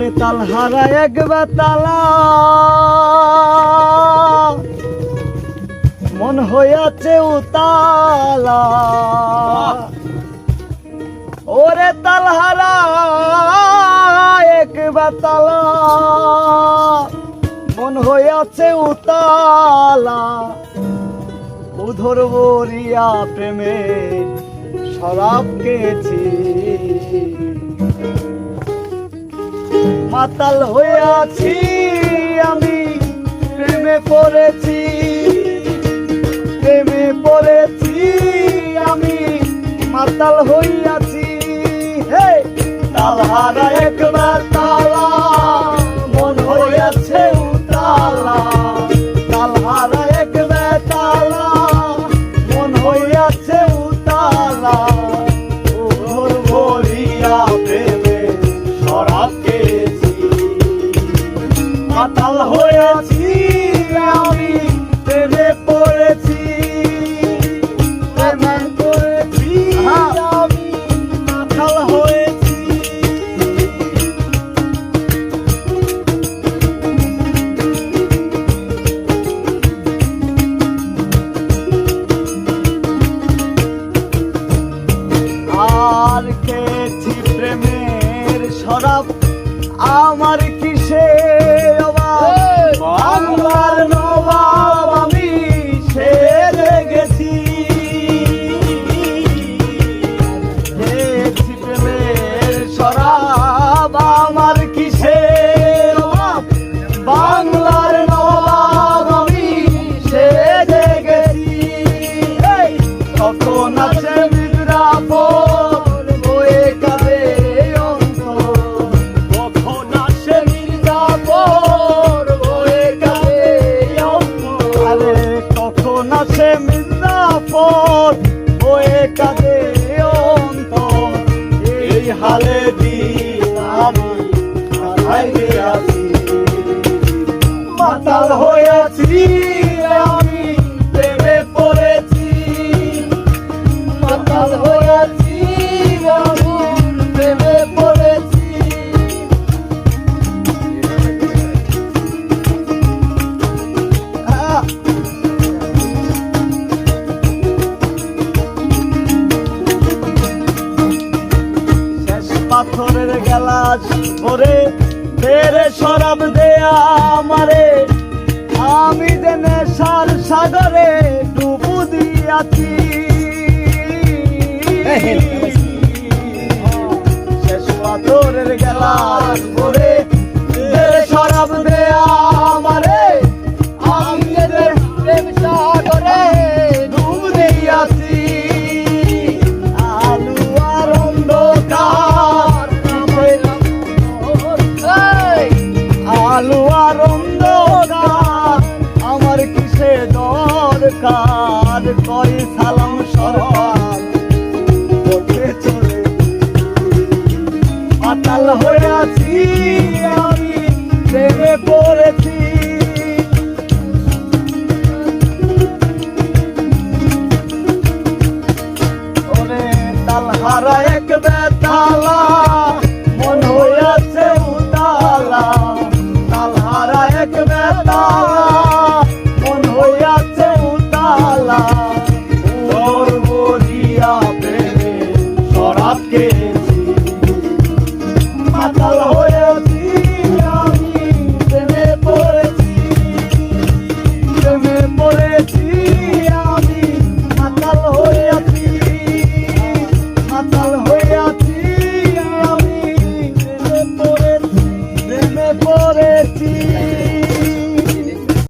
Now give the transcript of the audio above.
ওরে তালহারা এক বেতালা মন হইয়াছে উতালা ওরে তালহারা এক বেতালা মন হইয়াছে উতালা উধর বরিয়া প্রেমে শরাব খেয়েছি মাতাল হইয়াছি আমি প্রেমে পড়েছি আমি মাতাল হইয়াছি হে তালহারা এক বেতালা মন হইয়াছে উতালা তালহারা এক বেতালা মন হইয়াছে উতালা ওর ভরিয়া প্রেমে শরাব খেয়েছি মাতাল হইয়াছি আমি প্রেমে পড়েছি আমি মাতাল হয়েছি আর খেয়েছি প্রেমের শরাব আমার কিসে অভাব বাংলার নবাব আমি সেরে গেছি খেয়েছি প্রেমের শরাব আমার কিসে অভাব বাংলার নবাব আমি সেরে গেছি তখন আছে মির্জাপুর বয়ে কাঁদে অন্তর তখন আসে মির্জাপুর বয়ে কাঁদে অন্তর আরে কখন আসে মির্জাপুর বয়ে কাঁদে অন্তর এই হালে দিন আমি হাইরে আছি মাতাল হয়েছি আমি প্রেমে পড়েছি মাতাল হয়েছি আমি প্রেমে পড়েছি শেষ পাথরের গেলাস ভরে ফেরে শরাব দেয়া আমারে আমি যে নেশার সাগরে ডুবু দিয়াছি শেষ পাথরের গেলাস ভরে ফেরে শরাব দেয়া আমারে আমি যে প্রেম সাগরে ডুবু দিয়াছি আলু আর অন্ধকার আলু আর অন্ধকার আমার কিসে দরকার করি সালাম সরকার পথে চলে মাতাল হইয়াছি আমি প্রেমে পড়েছি ওরে তালহারা এক বেতালা মন হইয়াছে উতালা তালহারা এক বেতালা মন হইয়াছে উতালা ওর বরিয়া প্রেমে শরাব খেয়েছি মাতাল